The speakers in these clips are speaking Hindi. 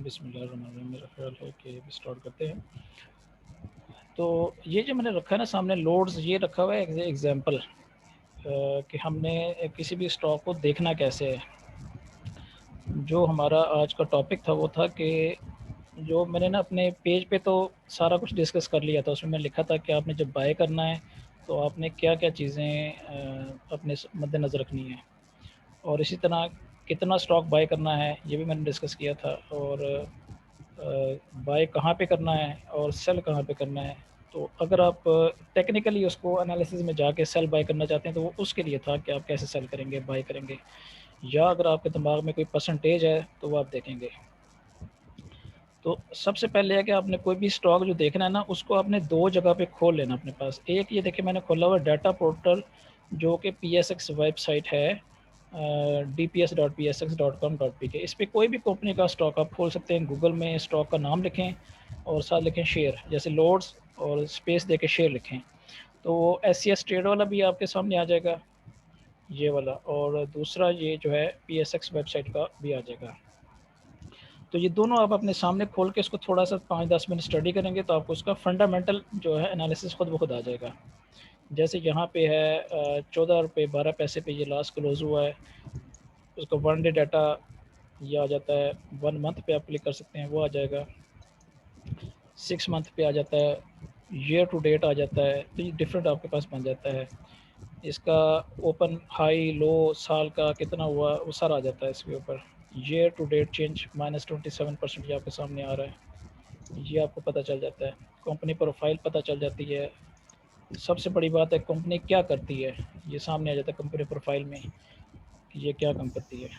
बिस्मिल्लाहिर्रहमानिर्रहीम। मेरा ख्याल है कि स्टार्ट करते हैं। तो ये जो मैंने रखा है ना सामने लोड्स, ये रखा हुआ है एज एग्जाम्पल कि हमने किसी भी स्टॉक को देखना कैसे है। जो हमारा आज का टॉपिक था वो था कि जो मैंने ना अपने पेज पे तो सारा कुछ डिस्कस कर लिया था। उसमें मैंने लिखा था कि आपने जब बाय करना है तो आपने क्या क्या चीज़ें अपने मद्देनज़र रखनी है, और इसी तरह कितना स्टॉक बाय करना है ये भी मैंने डिस्कस किया था, और बाय कहाँ पे करना है और सेल कहाँ पे करना है। तो अगर आप टेक्निकली उसको एनालिसिस में जाके सेल बाय करना चाहते हैं तो वो उसके लिए था कि आप कैसे सेल करेंगे, बाय करेंगे, या अगर आपके दिमाग में कोई परसेंटेज है तो वो आप देखेंगे। तो सबसे पहले है कि आपने कोई भी स्टॉक जो देखना है ना, उसको आपने दो जगह पे खोल लेना अपने पास। एक ये देखिए मैंने खोला हुआ डाटा पोर्टल, जो कि PSX वेबसाइट है, dps.psx.com.pk। इस पर कोई भी कंपनी का स्टॉक आप खोल सकते हैं। गूगल में स्टॉक का नाम लिखें और साथ लिखें शेयर, जैसे लोड्स, और स्पेस दे के शेयर लिखें, तो वो SCS ट्रेड वाला भी आपके सामने आ जाएगा, ये वाला, और दूसरा ये जो है PSX वेबसाइट का भी आ जाएगा। तो ये दोनों आप अपने सामने खोल के इसको थोड़ा सा 5-10 मिनट स्टडी करेंगे तो आपको उसका फंडामेंटल जो है एनालिसिस खुद ब खुद आ जाएगा। जैसे यहाँ पे है 14 रुपये 12 पैसे पे ये लास्ट क्लोज हुआ है, उसका 1 डे डाटा ये आ जाता है। 1 मंथ पे आप क्लिक कर सकते हैं, वो आ जाएगा। 6 मंथ पे आ जाता है, ईयर टू डेट आ जाता है, तो ये डिफरेंट आपके पास बन जाता है। इसका ओपन हाई लो साल का कितना हुआ वो सारा आ जाता है इसके ऊपर। ईयर टू डेट चेंज -27% ये आपके सामने आ रहा है, ये आपको पता चल जाता है। कंपनी प्रोफाइल पता चल जाती है। सबसे बड़ी बात है कंपनी क्या करती है, ये सामने आ जाता है कंपनी प्रोफाइल में कि ये क्या काम करती है।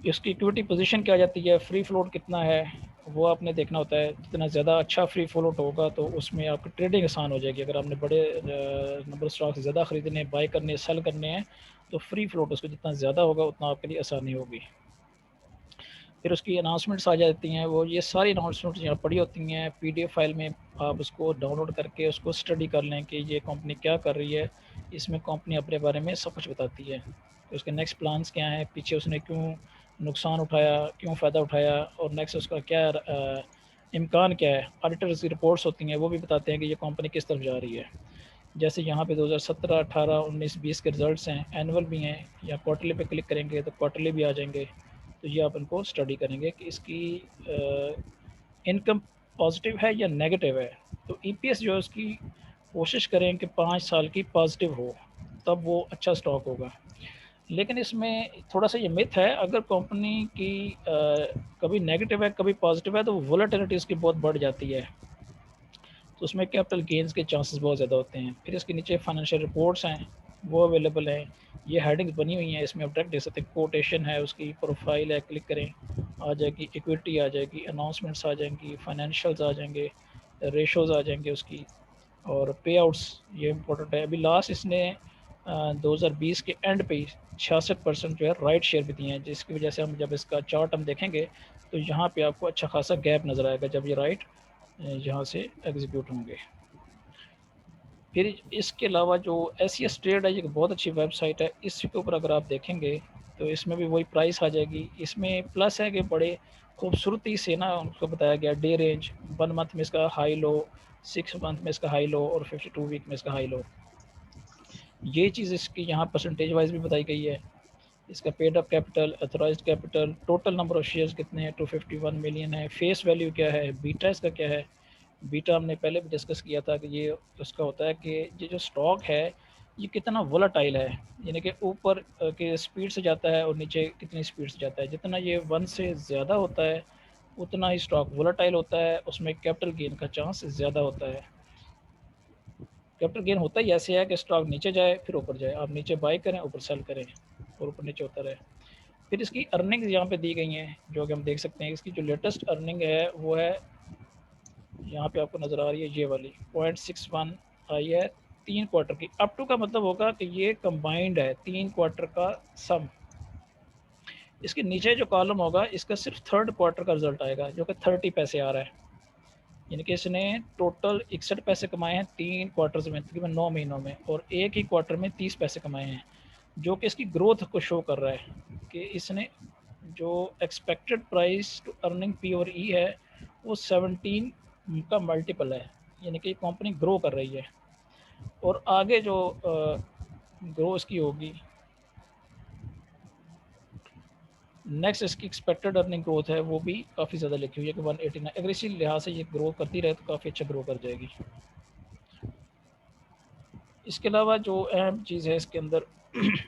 इसकी इक्विटी पोजीशन क्या जाती है, फ्री फ्लोट कितना है वो आपने देखना होता है। जितना ज़्यादा अच्छा फ्री फ्लोट होगा तो उसमें आपकी ट्रेडिंग आसान हो जाएगी। अगर आपने बड़े नंबर स्टॉक ज़्यादा ख़रीदने, बाय करने, सेल करने हैं, तो फ्री फ्लोट उसको जितना ज़्यादा होगा उतना आपके लिए आसानी होगी। फिर उसकी अनाउंसमेंट्स आ जाती हैं, वो ये सारी अनाउंसमेंट्स यहाँ पड़ी होती हैं PDF फाइल में। आप उसको डाउनलोड करके उसको स्टडी कर लें कि ये कंपनी क्या कर रही है। इसमें कंपनी अपने बारे में सब कुछ बताती है कि उसके नेक्स्ट प्लान्स क्या हैं, पीछे उसने क्यों नुकसान उठाया, क्यों फ़ायदा उठाया, और नेक्स्ट उसका क्या इम्कान क्या है। ऑडिटर्स की रिपोर्ट्स होती हैं, वो भी बताते हैं कि ये कंपनी किस तरफ जा रही है। जैसे यहाँ पे 2017, 18, 19, 20 के रिज़ल्ट्स हैं, एनुअल भी हैं, या क्वार्टरली पे क्लिक करेंगे तो क्वार्टरली भी आ जाएंगे। तो ये आप इनको स्टडी करेंगे कि इसकी इनकम पॉजिटिव है या नेगेटिव है। तो EPS जो है उसकी कोशिश करें कि 5 साल की पॉजिटिव हो, तब वो अच्छा स्टॉक होगा। लेकिन इसमें थोड़ा सा ये मिथ है, अगर कंपनी की कभी नेगेटिव है कभी पॉजिटिव है तो वोलेटिलिटी उसकी बहुत बढ़ जाती है, तो उसमें कैपिटल गेंस के चांसेस बहुत ज़्यादा होते हैं। फिर इसके नीचे फाइनेंशियल रिपोर्ट्स हैं, वो अवेलेबल हैं, ये हेडिंग्स बनी हुई हैं, इसमें आप डायरेक्ट देख सकते हैं। कोटेशन है, उसकी प्रोफाइल है, क्लिक करें आ जाएगी, इक्विटी आ जाएगी, अनाउंसमेंट्स आ जाएंगी, फाइनेंशियल्स आ जाएंगे, रेशोज़ आ जाएंगे उसकी, और पे आउट्स ये इम्पोर्टेंट है। अभी लास्ट इसने 2020 के एंड पे 66% जो है राइट शेयर भी दिए हैं, जिसकी वजह से हम जब इसका चार्ट हम देखेंगे तो यहाँ पे आपको अच्छा खासा गैप नज़र आएगा जब ये राइट यहाँ से एग्जीक्यूट होंगे। फिर इसके अलावा जो SCS ट्रेड है, ये बहुत अच्छी वेबसाइट है। इसके ऊपर अगर आप देखेंगे तो इसमें भी वही प्राइस आ जाएगी। इसमें प्लस है कि बड़े खूबसूरती से ना उनको बताया गया डे रेंज, 1 मंथ में इसका हाई लो, 6 मंथ में इसका हाई लो, और 52 वीक में इसका हाई लो। ये चीज़ इसकी यहाँ परसेंटेज वाइज भी बताई गई है। इसका paid up capital, authorised capital, total number of shares कितने हैं, 251 मिलियन है, फेस वैल्यू क्या है, बीटा इसका क्या है। बीटा हमने पहले भी डिस्कस किया था कि ये उसका होता है कि ये जो स्टॉक है ये कितना वोलाटाइल है, यानी कि ऊपर के स्पीड से जाता है और नीचे कितनी स्पीड से जाता है। जितना ये 1 से ज़्यादा होता है उतना ही स्टॉक वोलाटाइल होता है, उसमें कैपिटल गेन का चांस ज़्यादा होता है। कैपिटल गेन होता ही ऐसे है कि स्टॉक नीचे जाए फिर ऊपर जाए, आप नीचे बाई करें ऊपर सेल करें और ऊपर नीचे होता रहे। फिर इसकी अर्निंग्स यहाँ पे दी गई हैं, जो कि हम देख सकते हैं। इसकी जो लेटेस्ट अर्निंग है वो है, यहाँ पे आपको नज़र आ रही है ये वाली 0.61 आई है 3 क्वार्टर की। अप टू का मतलब होगा कि ये कंबाइंड है 3 क्वार्टर का सम। इसके नीचे जो कॉलम होगा इसका सिर्फ 3rd क्वार्टर का रिजल्ट आएगा, जो कि 30 पैसे आ रहा है। यानी कि इसने टोटल 61 पैसे कमाए हैं 3 क्वार्टर्स में, तकरीबन 9 महीनों में, और एक ही क्वार्टर में 30 पैसे कमाए हैं। जो कि इसकी ग्रोथ को शो कर रहा है कि इसने जो expected price to earning P और ई है वो 17 का मल्टीपल है, यानी कि कंपनी ग्रो कर रही है। और आगे जो ग्रो इसकी होगी, नेक्स्ट इसकी एक्सपेक्टेड अर्निंग ग्रोथ है वो भी काफ़ी ज़्यादा लिखी हुई है कि 189। अगर इसी लिहाज से ये ग्रो करती रहे तो काफ़ी अच्छा ग्रो कर जाएगी। इसके अलावा जो अहम चीज़ है इसके अंदर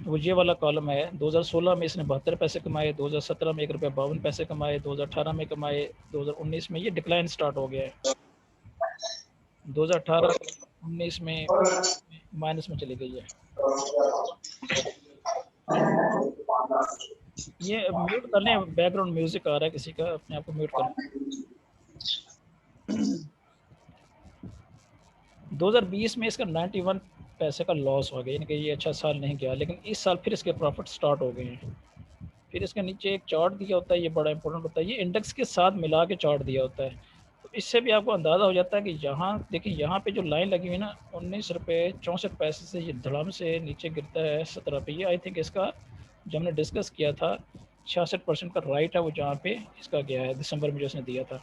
वो ये वाला कॉलम है। 2016 में इसने 72 पैसे कमाए, 2017 में 1 रुपया 52 पैसे कमाए, 2018 में कमाए, 2019 में ये डिक्लाइन स्टार्ट हो गया है। 2018-19 में माइनस में चली गई है। ये म्यूट कर लें, बैकग्राउंड म्यूजिक आ रहा है किसी का, अपने आप को म्यूट कर लें। 2020 में इसका 91 पैसे का लॉस हो गया, यानी कि ये अच्छा साल नहीं गया, लेकिन इस साल फिर इसके प्रॉफिट स्टार्ट हो गए हैं। फिर इसके नीचे एक चार्ट दिया होता है, ये बड़ा इंपॉर्टेंट होता है, ये इंडेक्स के साथ मिला के चार्ट दिया होता है। तो इससे भी आपको अंदाज़ा हो जाता है कि यहाँ देखिए, यहाँ पे जो लाइन लगी हुई है ना 19 रुपये 64 पैसे से ये धड़ाम से नीचे गिरता है 17 पे। ये आई थिंक इसका जो हमने डिस्कस किया था 66% का राइट है वो, जहाँ पे इसका गया है दिसंबर में जो उसने दिया था।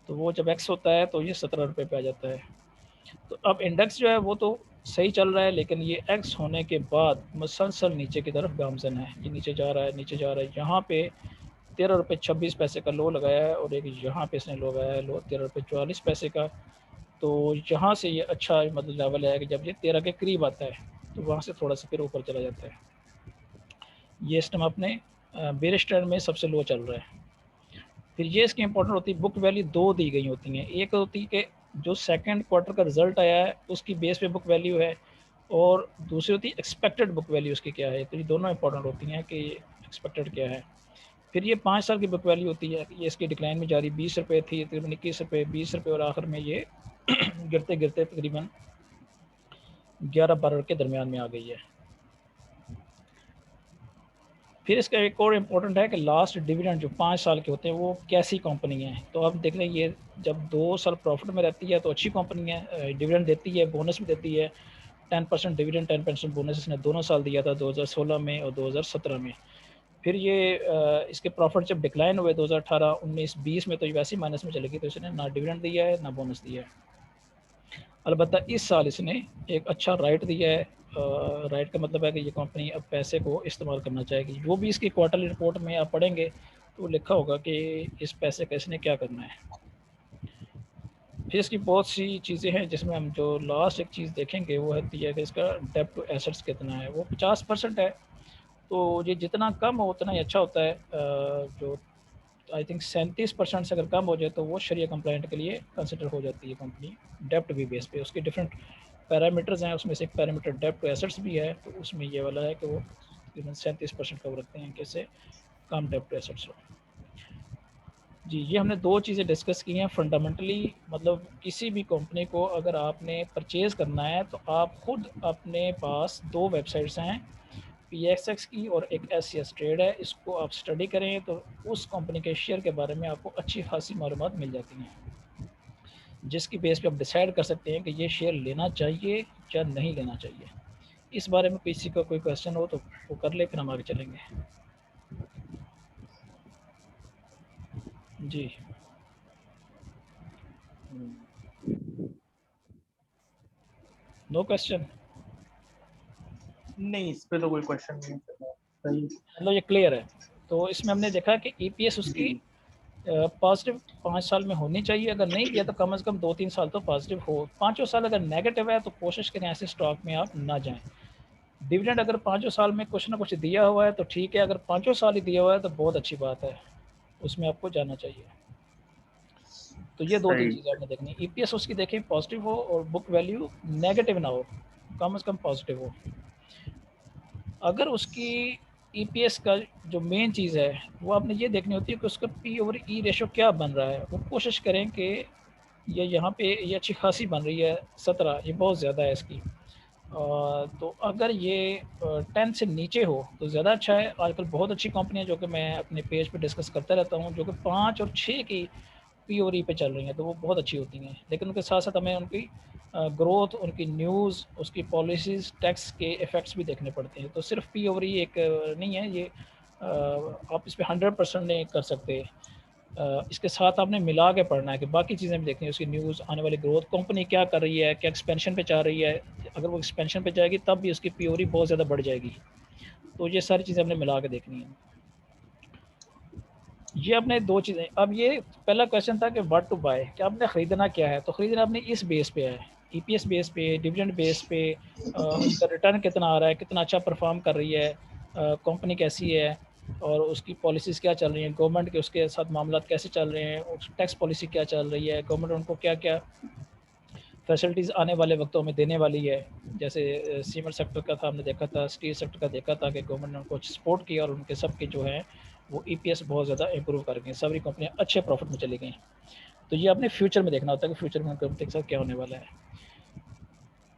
तो वो जब एक्स होता है तो ये 17 रुपये पे आ जाता है। तो अब इंडेक्स जो है वो तो सही चल रहा है, लेकिन ये एक्स होने के बाद मुसलसल नीचे की तरफ गामजन है। ये नीचे जा रहा है, नीचे जा रहा है। यहाँ पे 13 रुपये 26 पैसे का लो लगाया है, और एक यहाँ पे इसने लो लगाया है लो 13 रुपये 44 पैसे का। तो यहाँ से ये अच्छा मतलब लेवल है कि जब ये 13 के करीब आता है तो वहाँ से थोड़ा सा फिर ऊपर चला जाता है। ये इस टाइम अपने बेरिश ट्रेंड में सबसे लो चल रहा है। फिर ये इसकी इंपॉर्टेंट होती है, बुक वैल्यू दो दी गई होती हैं। एक होती है कि जो सेकंड क्वार्टर का रिजल्ट आया है उसकी बेस पे बुक वैल्यू है, और दूसरी होती है एक्सपेक्टेड बुक वैल्यू उसकी क्या है। तो ये दोनों इंपॉर्टेंट होती हैं कि एक्सपेक्टेड क्या है। फिर ये 5 साल की बुक वैल्यू होती है, ये इसकी डिक्लाइन में जा रही। 20 रुपये थी, तकरीबन 21 रुपये, 20 रुपये, और आखिर में ये गिरते गिरते तकरीबन 11-12 के दरमियान में आ गई है। फिर इसका एक और इम्पोर्टेंट है कि लास्ट डिविडेंड जो 5 साल के होते हैं वो कैसी कंपनी है। तो आप देख लें, ये जब 2 साल प्रॉफिट में रहती है तो अच्छी कंपनी है, डिविडेंड देती है, बोनस भी देती है। 10% डिविडेंड 10% बोनस इसने दोनों साल दिया था, 2016 में और 2017 में। फिर ये इसके प्रॉफिट जब डिक्लाइन हुए 2018, 19, 20 में, तो ये वैसे ही माइनस में चलेगी। तो इसने ना डिविडेंड दिया है ना बोनस दिया है। अलबत्ता इस साल इसने एक अच्छा राइट दिया है। राइट का मतलब है कि ये कंपनी अब पैसे को इस्तेमाल करना चाहेगी। जो भी इसकी क्वार्टरली रिपोर्ट में आप पढ़ेंगे तो लिखा होगा कि इस पैसे का इसने क्या करना है। फिर इसकी बहुत सी चीज़ें हैं जिसमें हम जो लास्ट एक चीज़ देखेंगे वो होती है कि इसका डेब्ट टू एसेट्स कितना है। वो 50% है। तो ये जितना कम हो उतना ही अच्छा होता है। जो आई थिंक 37% से अगर कम हो जाए तो वो शरिया कंप्लाइंट के लिए कंसिडर हो जाती है कंपनी, डेप्ट भी बेस पे। उसके डिफरेंट पैरामीटर्स हैं, उसमें से एक पैरामीटर डेप्ट टू एसेट्स भी है। तो उसमें ये वाला है कि वो तकरीबन 37% कवर रखते हैं कि इससे कम डेप्ट टू एसेट्स हो। जी, ये हमने दो चीज़ें डिस्कस की हैं फंडामेंटली। मतलब किसी भी कंपनी को अगर आपने परचेज़ करना है तो आप खुद अपने पास दो वेबसाइट्स हैं, PXX की और एक SCS ट्रेड है। इसको आप स्टडी करें तो उस कंपनी के शेयर के बारे में आपको अच्छी खासी मालूमात मिल जाती हैं, जिसकी बेस पे आप डिसाइड कर सकते हैं कि ये शेयर लेना चाहिए या नहीं लेना चाहिए। इस बारे में किसी का कोई क्वेश्चन हो तो वो कर ले, फिर हम आगे चलेंगे। जी, नो क्वेश्चन। नहीं, इस पे तो कोई क्वेश्चन नहीं है। सही। मतलब ये क्लियर है। तो इसमें हमने देखा कि EPS उसकी पॉजिटिव 5 साल में होनी चाहिए। अगर नहीं किया तो कम से कम 2-3 साल तो पॉजिटिव हो। 5 साल अगर नेगेटिव है तो कोशिश करें ऐसे स्टॉक में आप ना जाएं। डिविडेंड अगर 5 साल में कुछ ना कुछ दिया हुआ है तो ठीक है, अगर 5 साल ही दिया हुआ है तो बहुत अच्छी बात है, उसमें आपको जाना चाहिए। तो ये 2-3 सही। चीज़ें आपने देखनी। EPS उसकी देखें पॉजिटिव हो और बुक वैल्यू नेगेटिव ना हो, कम से कम पॉजिटिव हो। अगर उसकी EPS का जो मेन चीज़ है वो आपने ये देखनी होती है कि उसका P/E रेशो क्या बन रहा है। वो कोशिश करें कि ये यहाँ पे ये अच्छी खासी बन रही है 17, ये बहुत ज़्यादा है इसकी। तो अगर ये 10 से नीचे हो तो ज़्यादा अच्छा है। आजकल बहुत अच्छी कंपनियाँ जो कि मैं अपने पेज पे डिस्कस करता रहता हूँ, जो कि 5 और 6 की P/E पे चल रही हैं, तो वो बहुत अच्छी होती हैं। लेकिन उनके साथ साथ हमें उनकी ग्रोथ, उनकी न्यूज़, उसकी पॉलिसीज़, टैक्स के इफ़ेक्ट्स भी देखने पड़ते हैं। तो सिर्फ पी ओवर ई एक नहीं है ये, आप इस पे 100% नहीं कर सकते। इसके साथ आपने मिला के पढ़ना है कि बाकी चीज़ें भी देखनी है, उसकी न्यूज़, आने वाली ग्रोथ, कंपनी क्या कर रही है, क्या एक्सपेंशन पे जा रही है। अगर वो एक्सपेंशन पे जाएगी तब भी उसकी पी ओवर ई बहुत ज़्यादा बढ़ जाएगी। तो ये सारी चीज़ें हमने मिला के देखनी है। ये आपने 2 चीज़ें, अब ये पहला क्वेश्चन था कि व्हाट टू बाय, कि आपने खरीदना क्या है? तो खरीदना आपने इस बेस पे है, ईपीएस बेस पे, डिविडेंड बेस पे, उसका रिटर्न कितना आ रहा है, कितना अच्छा परफ़ॉर्म कर रही है, कंपनी कैसी है और उसकी पॉलिसीज़ क्या चल रही हैं, गवर्नमेंट के उसके साथ मामलात कैसे चल रहे हैं, उस टैक्स पॉलिसी क्या चल रही है, गवर्नमेंट उनको क्या-क्या फैसिलिटीज़ आने वाले वक्तों में देने वाली है। जैसे सीमेंट सेक्टर का था, हमने देखा था, स्टील सेक्टर का देखा था कि गवर्नमेंट ने उनको सपोर्ट किया और उनके सबके जो हैं वो ईपीएस बहुत ज़्यादा इंप्रूव कर गई, सारी कंपनियां अच्छे प्रॉफिट में चली गई। तो ये आपने फ्यूचर में देखना होता है कि फ्यूचर में कंपनी के साथ क्या होने वाला है।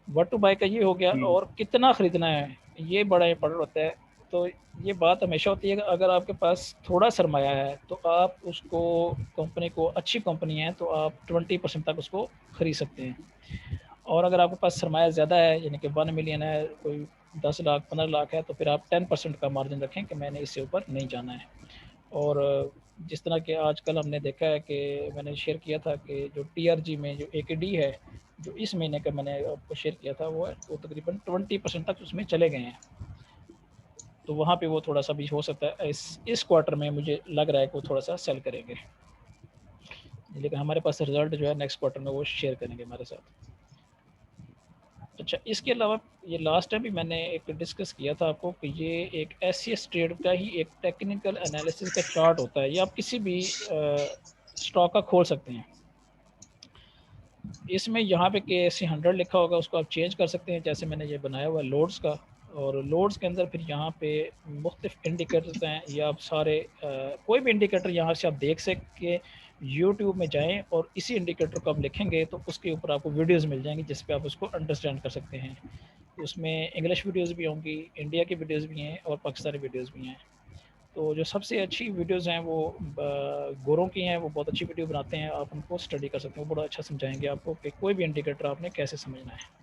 व्हाट टू बाय का ये हो गया, जी और कितना खरीदना है ये बड़ा इंपॉर्टेंट होता है। तो ये बात हमेशा होती है कि अगर आपके पास थोड़ा सरमाया है तो आप उसको, कंपनी को, अच्छी कंपनी है तो आप 20% तक उसको खरीद सकते हैं। और अगर आपके पास सरमाया ज़्यादा है, यानी कि 1 मिलियन है, कोई 10 लाख 15 लाख है, तो फिर आप 10% का मार्जिन रखें कि मैंने इससे ऊपर नहीं जाना है। और जिस तरह के आजकल हमने देखा है कि मैंने शेयर किया था कि जो टीआरजी में जो एकेडी है, जो इस महीने का मैंने आपको शेयर किया था, वो तकरीबन 20% तक उसमें चले गए हैं। तो वहाँ पे वो थोड़ा सा भी हो सकता है, इस क्वार्टर में मुझे लग रहा है कि वो थोड़ा सा सेल करेंगे, लेकिन हमारे पास रिजल्ट जो है नेक्स्ट क्वार्टर में वो शेयर करेंगे हमारे साथ। अच्छा, इसके अलावा ये लास्ट टाइम भी मैंने एक डिस्कस किया था आपको कि ये एक एससीएस ट्रेड का ही एक टेक्निकल एनालिसिस का चार्ट होता है। ये आप किसी भी स्टॉक का खोल सकते हैं। इसमें यहाँ पे KSE 100 लिखा होगा, उसको आप चेंज कर सकते हैं, जैसे मैंने ये बनाया हुआ है लोड्स का। और लोड्स के अंदर फिर यहाँ पे मुख्तलिफ इंडिकेटर्स हैं, ये आप सारे कोई भी इंडिकेटर यहाँ से आप देख सकते, यूट्यूब में जाएं और इसी इंडिकेटर को आप लिखेंगे तो उसके ऊपर आपको वीडियोस मिल जाएंगी जिस पे आप उसको अंडरस्टैंड कर सकते हैं। उसमें इंग्लिश वीडियोस भी होंगी, इंडिया की वीडियोस भी हैं और पाकिस्तानी वीडियोस भी हैं। तो जो सबसे अच्छी वीडियोस हैं वो गोरों की हैं, वो बहुत अच्छी वीडियो बनाते हैं, आप उनको स्टडी कर सकते हैं, वो बड़ा अच्छा समझाएंगे आपको कि कोई भी इंडिकेटर आपने कैसे समझना है।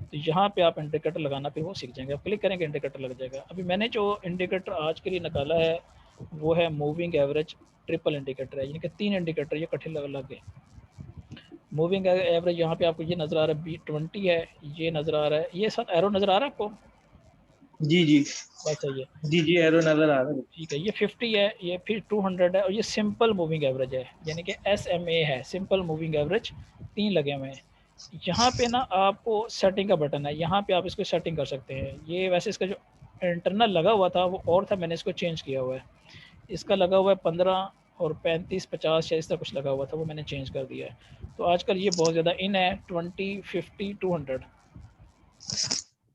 तो यहाँ पे आप इंडिकेटर लगाना फिर वो सीख जाएंगे, आप क्लिक करेंगे इंडिकेटर लग जाएगा। अभी मैंने जो इंडिकेटर आज के लिए निकाला है वो है मूविंग एवरेज ट्रिपल इंडिकेटर है, यानी कि 3 इंडिकेटर ये इकट्ठे लग गए। मूविंग एवरेज यहाँ पे आपको ये नज़र आ रहा है B20 है, ये नज़र आ रहा है, ये साथ एरो नज़र आ रहा है आपको? जी जी बस सही है। जी जी एरो नजर आ रहा है। ठीक है, ये 50 है, ये फिर 200 है और ये सिंपल मूविंग एवरेज है, यानी कि SMA है, सिंपल मूविंग एवरेज। 3 लगे हुए हैं। यहाँ पे ना आपको सेटिंग का बटन है, यहाँ पे आप इसको सेटिंग कर सकते हैं। ये वैसे इसका जो इंटरनल लगा हुआ था वो और था, मैंने इसको चेंज किया हुआ है। इसका लगा हुआ है 15 और 35 50 या इस तरह कुछ लगा हुआ था, वो मैंने चेंज कर दिया है। तो आजकल ये बहुत ज़्यादा इन है 20 50 200।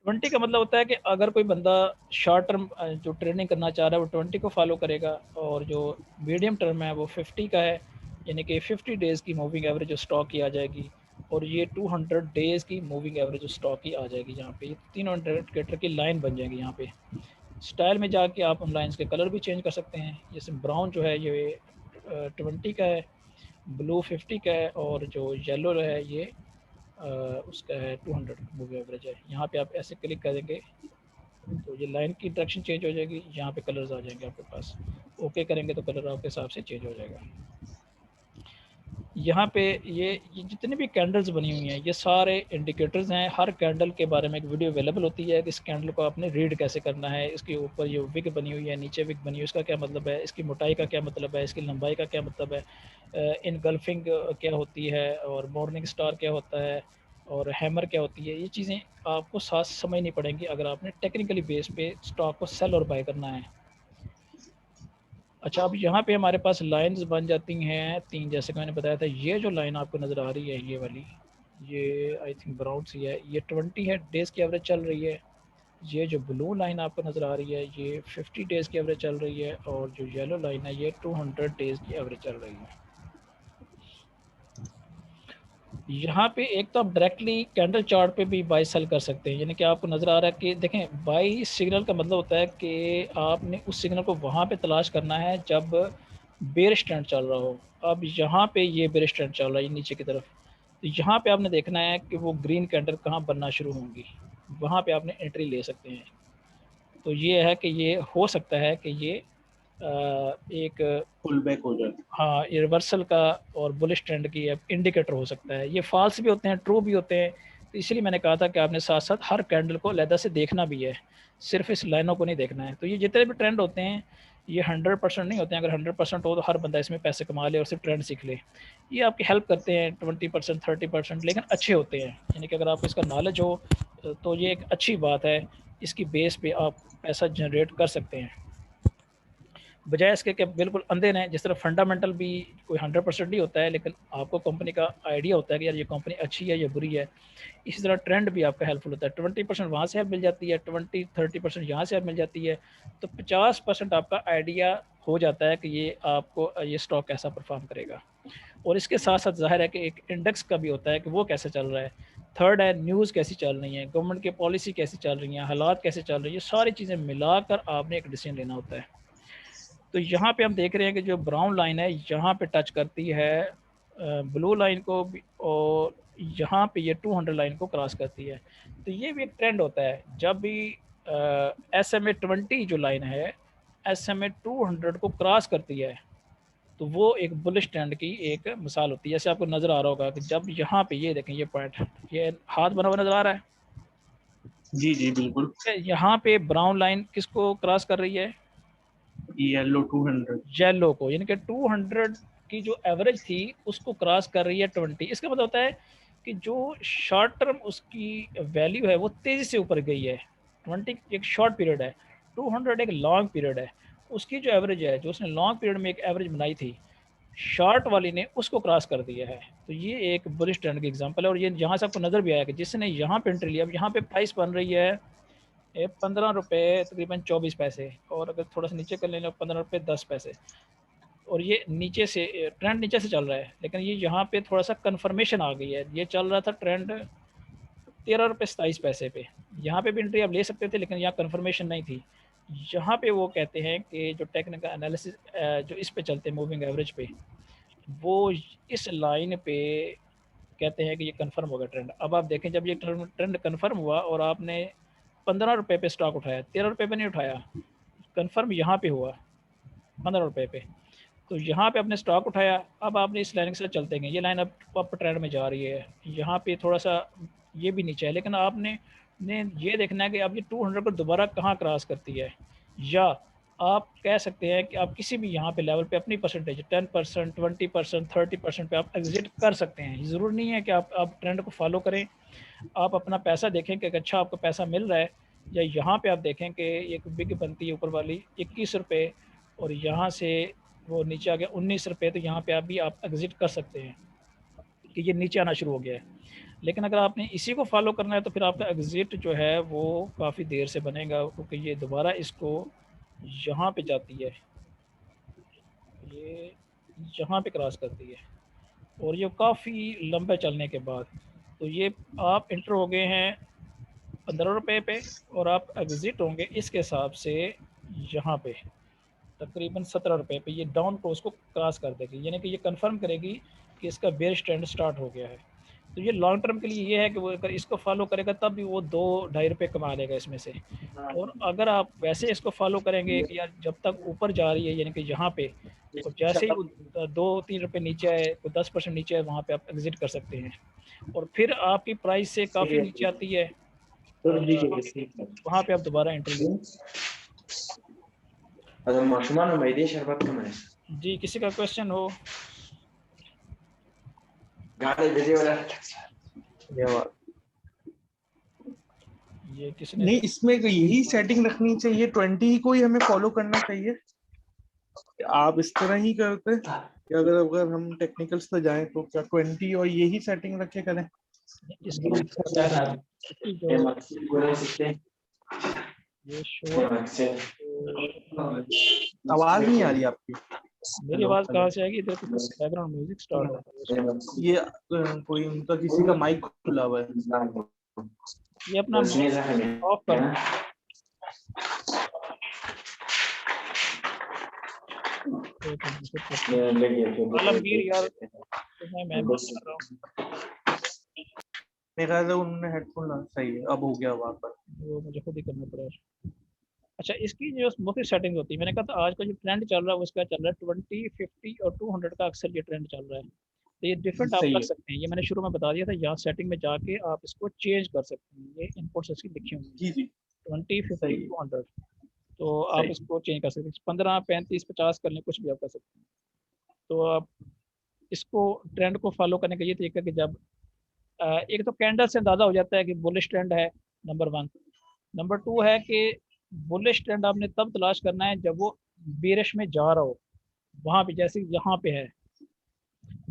20 का मतलब होता है कि अगर कोई बंदा शॉर्ट टर्म जो ट्रेडिंग करना चाह रहा है वो 20 को फॉलो करेगा, और जो मीडियम टर्म है वो 50 का है, यानी कि 50 डेज़ की मूविंग एवरेज जो स्टॉक की आ जाएगी, और ये 200 डेज़ की मूविंग एवरेज जो स्टॉक की आ जाएगी। यहाँ पे तीनों इंडिकेटर की लाइन बन जाएगी। यहाँ पे स्टाइल में जाके आप उन लाइन्स के कलर भी चेंज कर सकते हैं। जैसे ब्राउन जो है ये 20 का है, ब्लू 50 का है, और जो येलो है ये उसका है 200 मूवी एवरेज है। यहाँ पे आप ऐसे क्लिक करेंगे तो ये लाइन की डायरेक्शन चेंज हो जाएगी, यहाँ पे कलर्स आ जाएंगे आपके पास। ओके करेंगे तो कलर आपके हिसाब से चेंज हो जाएगा। यहाँ पे ये जितनी भी कैंडल्स बनी हुई हैं ये सारे इंडिकेटर्स हैं। हर कैंडल के बारे में एक वीडियो अवेलेबल होती है कि इस कैंडल को आपने रीड कैसे करना है, इसके ऊपर ये विग बनी हुई है, नीचे विग बनी हुई है, इसका क्या मतलब है, इसकी मोटाई का क्या मतलब है, इसकी लंबाई का क्या मतलब है, इनगल्फिंग क्या होती है, और मॉर्निंग स्टार क्या होता है, और हैमर क्या होती है। ये चीज़ें आपको साथ समझनी पड़ेंगी अगर आपने टेक्निकली बेस पे स्टॉक को सेल और बाय करना है। अच्छा, अब यहाँ पे हमारे पास लाइंस बन जाती हैं 3, जैसे कि मैंने बताया था। ये जो लाइन आपको नज़र आ रही है ये वाली, ये आई थिंक ब्राउन सी है, ये 20 है डेज़ की एवरेज चल रही है। ये जो ब्लू लाइन आपको नज़र आ रही है ये 50 डेज़ की एवरेज चल रही है, और जो येलो लाइन है ये 200 डेज़ की एवरेज चल रही है। यहाँ पे एक तो आप डायरेक्टली कैंडल चार्ट पे भी बाई सेल कर सकते हैं, यानी कि आपको नज़र आ रहा है कि देखें, बाई सिग्नल का मतलब होता है कि आपने उस सिग्नल को वहाँ पे तलाश करना है जब बेयर स्टैंड चल रहा हो। अब यहाँ पे ये बेयर स्टैंड चल रहा है नीचे की तरफ, तो यहाँ पे आपने देखना है कि वो ग्रीन कैंडल कहाँ बनना शुरू होंगी, वहाँ पे आपने एंट्री ले सकते हैं। तो ये है कि ये हो सकता है कि ये एक पुल बैक हो जाए। हाँ, ये रिवर्सल का और बुलिश ट्रेंड की इंडिकेटर हो सकता है। ये फॉल्स भी होते हैं, ट्रू भी होते हैं, तो इसलिए मैंने कहा था कि आपने साथ साथ हर कैंडल को अलहदा से देखना भी है, सिर्फ इस लाइनों को नहीं देखना है। तो ये जितने भी ट्रेंड होते हैं ये 100% नहीं होते हैं। अगर 100% हो तो हर बंदा इसमें पैसे कमा ले और सिर्फ ट्रेंड सीख ले। ये आपकी हेल्प करते हैं 20% 30%, लेकिन अच्छे होते हैं। यानी कि अगर आपको इसका नॉलेज हो तो ये एक अच्छी बात है, इसकी बेस पे आप पैसा जनरेट कर सकते हैं, बजाय इसके कि बिल्कुल अंधे रहें। जिस तरह फंडामेंटल भी कोई 100% नहीं होता है, लेकिन आपको कंपनी का आइडिया होता है कि यार ये कंपनी अच्छी है या बुरी है। इसी तरह ट्रेंड भी आपका हेल्पफुल होता है। 20% वहाँ से हेल्प मिल जाती है, 20-30% यहाँ से हेल्प मिल जाती है, तो 50% आपका आइडिया हो जाता है कि ये आपको ये स्टॉक कैसा परफॉर्म करेगा। और इसके साथ साथ ज़ाहिर है कि एक इंडेक्स का भी होता है कि वो कैसे चल रहा है। थर्ड है न्यूज़ कैसी चल रही है, गवर्नमेंट की पॉलिसी कैसी चल रही है, हालात कैसे चल रही है, सारी चीज़ें मिलाकर आपने एक डिसीजन लेना होता है। तो यहाँ पे हम देख रहे हैं कि जो ब्राउन लाइन है यहाँ पे टच करती है ब्लू लाइन को भी, और यहाँ पे ये 200 लाइन को क्रॉस करती है। तो ये भी एक ट्रेंड होता है, जब भी SMA 20 जो लाइन है SMA 200 को क्रॉस करती है तो वो एक बुलिश ट्रेंड की एक मिसाल होती है। जैसे आपको नज़र आ रहा होगा कि जब यहाँ पे ये देखें, ये पॉइंट, ये हाथ बना हुआ नज़र आ रहा है, जी जी बिल्कुल। यहाँ पे ब्राउन लाइन किसको क्रॉस कर रही है, येलो 200। येलो को, यानी कि 200 की जो एवरेज थी उसको क्रॉस कर रही है 20। इसका मतलब होता है कि जो शॉर्ट टर्म उसकी वैल्यू है वो तेज़ी से ऊपर गई है। 20 एक शॉर्ट पीरियड है, 200 एक लॉन्ग पीरियड है। उसकी जो एवरेज है, जो उसने लॉन्ग पीरियड में एक एवरेज बनाई थी, शॉर्ट वाली ने उसको क्रॉस कर दिया है। तो ये एक बुलिश ट्रेंड की एग्जांपल है। और ये यहाँ से आपको नज़र भी आया कि जिसने यहाँ पे एंट्री लिया, अब यहाँ पे प्राइस बन रही है 15 रुपये तकरीबन 24 पैसे, और अगर थोड़ा सा नीचे कर लेना 15 रुपये 10 पैसे। और ये नीचे से ट्रेंड नीचे से चल रहा है, लेकिन ये यहाँ पे थोड़ा सा कन्फर्मेशन आ गई है। ये चल रहा था ट्रेंड 13 रुपये 27 पैसे पे, यहाँ पे भी एंट्री आप ले सकते थे, लेकिन यहाँ कन्फर्मेशन नहीं थी। यहाँ पे वो कहते हैं कि जो टेक्निकल एनालिसिस जो इस पे चलते हैं मूविंग एवरेज पे, वो इस लाइन पे कहते हैं कि ये कंफर्म होगा ट्रेंड। अब आप देखें, जब ये ट्रेंड कंफर्म हुआ और आपने 15 रुपये पे स्टॉक उठाया, 13 रुपये पे नहीं उठाया, कंफर्म यहाँ पे हुआ 15 रुपये पे, तो यहाँ पे आपने स्टॉक उठाया। अब आपने इस लाइन के साथ चलते गए, ये लाइन अब अप ट्रेंड में जा रही है, यहाँ पे थोड़ा सा ये भी नीचे है, लेकिन आपने ये देखना है कि अब ये 200 को दोबारा कहाँ क्रॉस करती है। या आप कह सकते हैं कि आप किसी भी यहाँ पे लेवल पे अपनी परसेंटेज 10%, 20%, 30% पे आप एग्जिट कर सकते हैं। ज़रूरी नहीं है कि आप ट्रेंड को फॉलो करें। आप अपना पैसा देखें कि अच्छा आपको पैसा मिल रहा है, या यहाँ पे आप देखें कि एक बिग बनती है ऊपर वाली 21 रुपये, और यहाँ से वो नीचे आ गया 19 रुपये, तो यहाँ पे आप भी आप एग्ज़िट कर सकते हैं कि ये नीचे आना शुरू हो गया है। लेकिन अगर आपने इसी को फॉलो करना है तो फिर आपका एग्ज़िट जो है वो काफ़ी देर से बनेगा, क्योंकि ये दोबारा इसको यहाँ पे जाती है, ये यहाँ पे क्रॉस करती है, और ये काफ़ी लंबे चलने के बाद, तो ये आप इंटर हो गए हैं 15 रुपये पे, और आप एग्ज़िट होंगे इसके हिसाब से यहाँ पे तकरीबन 17 रुपये पे। ये डाउन को उसको क्रॉस कर देगी, यानी कि ये कंफर्म करेगी कि इसका बेयर ट्रेंड स्टार्ट हो गया है। तो ये लॉन्ग टर्म के लिए ये है कि वो अगर इसको फॉलो करेगा तब भी वो 2-2.5 रुपये कमा लेगा इसमें से। और अगर आप वैसे इसको फॉलो करेंगे कि यार जब तक ऊपर जा रही है, यानी कि यहाँ पे, और जैसे ही वो 2-3 रुपये नीचे आए, कोई 10% नीचे आए, वहाँ पे आप एग्जिट कर सकते हैं। और फिर आपकी प्राइस से काफ़ी नीचे आती है, वहाँ पे आप दोबारा एंट्री ले। जी, किसी का क्वेश्चन हो? ये किसने नहीं, इसमें यही सेटिंग रखनी चाहिए, 20 ही को ही हमें फॉलो करना चाहिए। आप इस तरह ही करते, या अगर हम टेक्निकल्स पे जाएं तो क्या 20 और यही सेटिंग रखे करें? इसकी जो ये शोर, आवाज नहीं आ रही आपकी। मेरी आवाज़ कहाँ से आएगी? इधर कुछ बैकग्राउंड म्यूजिक स्टार्ट हो रहा है। ये कोई उनका किसी का माइक खुला हुआ है। ये अपना माइक ऑफ कर दो। आलमगीर यार, मैं बात कर रहा हूँ। मेरे ख्याल से उन्होंने हेडफोन लगा, सही है, अब हो गया वहाँ पर। वो मुझे खुद ही करना पड़ेगा। अच्छा, इसकी जो मुख्य सेटिंग होती है, मैंने कहा था आज का जो ट्रेंड चल रहा है उसका चल रहा है 20, 50 और 200 का अक्सर ये ट्रेंड चल रहा है। तो ये डिफरेंट आप सही कर है, सकते हैं, ये मैंने शुरू में बता दिया था, यहाँ सेटिंग में जाके आप इसको चेंज कर सकते हैं। ये इनपुट्स इसकी लिखी हुई जी हैं जी, 20, 50, सही है, 200। तो आप सही। इसको चेंज कर सकते हैं, 15, 35, 50 कर लें, कुछ भी आप कर सकते हैं। तो आप इसको ट्रेंड को फॉलो करने का ये तरीका कि जब एक तो कैंडल से अंदाजा हो जाता है कि बुलिश ट्रेंड है, नंबर 1। नंबर 2 है कि बुलिश ट्रेंड आपने तब तलाश करना है जब वो बेरिश में जा रहा हो, वहां पे जैसे यहाँ पे है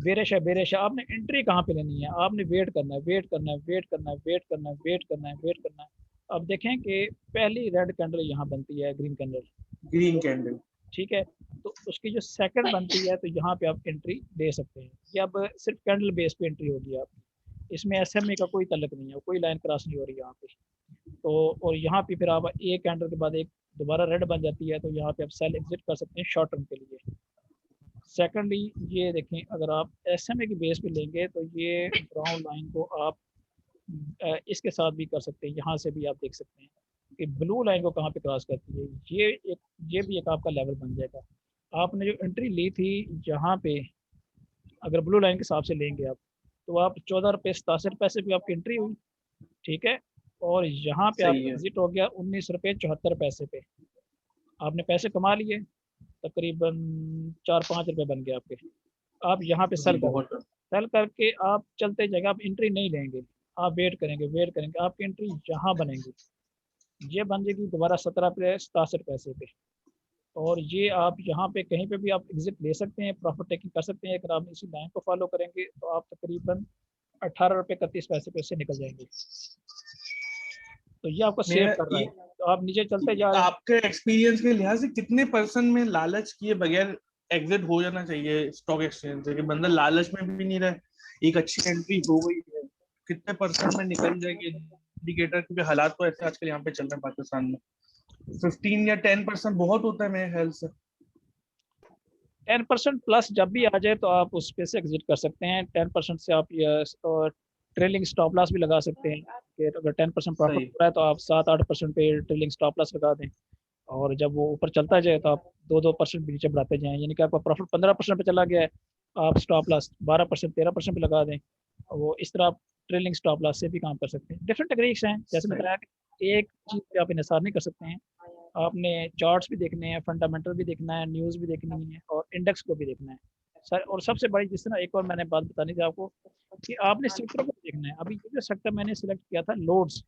बेरिश है, बेरिश है, आपने एंट्री कहाँ पे लेनी है, आपने वेट करना है, वेट करना है, वेट करना है, वेट करना है, वेट करना है, वेट करना है। अब देखें कि पहली रेड कैंडल यहाँ बनती है, ग्रीन कैंडल, ग्रीन कैंडल। ठीक है। तो उसकी जो सेकंड बनती है तो यहाँ पे आप एंट्री ले सकते हैं। ये अब सिर्फ कैंडल बेस पे एंट्री होगी आपकी, इसमें एसएमए का कोई तल्लक नहीं है, कोई लाइन क्रॉस नहीं हो रही यहाँ पे। तो और यहाँ पे फिर आप एक कैंडल के बाद एक दोबारा रेड बन जाती है, तो यहाँ पे आप सेल एग्जिट कर सकते हैं शॉर्ट टर्म के लिए। सेकेंडली ये देखें, अगर आप एसएमए की बेस पे लेंगे तो ये ब्राउन लाइन को आप इसके साथ भी कर सकते हैं, यहाँ से भी आप देख सकते हैं कि ब्लू लाइन को कहाँ पे क्रॉस करती है। ये भी एक आपका लेवल बन जाएगा। आपने जो एंट्री ली थी यहाँ पे, अगर ब्लू लाइन के हिसाब से लेंगे आप, तो आप 14 रुपये 87 पैसे पे आपकी एंट्री हुई, ठीक है। और यहाँ पे सही आपका है, एग्जिट हो गया 19 रुपये 74 पैसे पे। आपने पैसे कमा लिए, तकरीबन 4-5 रुपये बन गए आपके। आप यहाँ पे जी सेल कर, बहुत। सेल करके आप चलते जाएंगे, आप एंट्री नहीं लेंगे, आप वेट करेंगे, वेट करेंगे, आपकी एंट्री यहाँ बनेगी, ये बन जाएगी दोबारा 17 रुपये 67 पैसे पे। और ये आप यहाँ पे कहीं पे भी आप एग्जिट ले सकते हैं, प्रॉफिट टेकिंग कर सकते हैं। अगर आप इसी लाइन को फॉलो करेंगे तो आप तकरीबन 18 रुपये 31 पैसे पे से निकल जाएंगे। तो ये आपको सेव मेरा कर रहा है, तो आप नीचे चलते जा रहे हैं। आपके एक्सपीरियंस के लिहाज से कितने परसेंट में लालच किए बगैर एग्जिट हो जाना चाहिए स्टॉक एक्सचेंज से, कि बंदा लालच में भी नहीं रहे, एक अच्छी एंट्री हो गई है, कितने परसेंट में निकल जाएगी इंडिकेटर? क्योंकि हालात तो ऐसे आजकल यहाँ पे चल रहे हैं पाकिस्तान में, 15 या 10% बहुत होता है मेरे ख्याल से। 10% प्लस जब भी आ जाए तो आप उस पे से एग्जिट कर सकते हैं। 10% से आप ट्रेलिंग स्टॉप लॉस भी लगा सकते हैं कि अगर 10% प्रॉफिट सही, हो रहा है तो आप 7-8% पे ट्रेलिंग स्टॉप लॉस लगा दें। और जब वो ऊपर चलता जाए तो आप 2-2% भी नीचे बढ़ाते जाएं, यानी कि आपका प्रॉफिट 15% पे चला गया है, आप स्टॉप लॉस 12% 13% पे लगा दें। वो इस तरह आप ट्रेलिंग स्टॉप लॉस से भी काम कर सकते हैं। डिफरेंट टेक्निक्स हैं, जैसे सही, बताया कि एक चीज़ पे आप इन्हिसार नहीं कर सकते हैं, आपने चार्ट्स भी देखने हैं, फंडामेंटल भी देखना है, न्यूज़ भी देखनी है और इंडेक्स को भी देखना है सर। और सबसे बड़ी जिस तरह एक और मैंने बात बतानी थी आपको कि आपने सेक्टर को देखना है। अभी ये जो सेक्टर मैंने सिलेक्ट किया था लोड्स,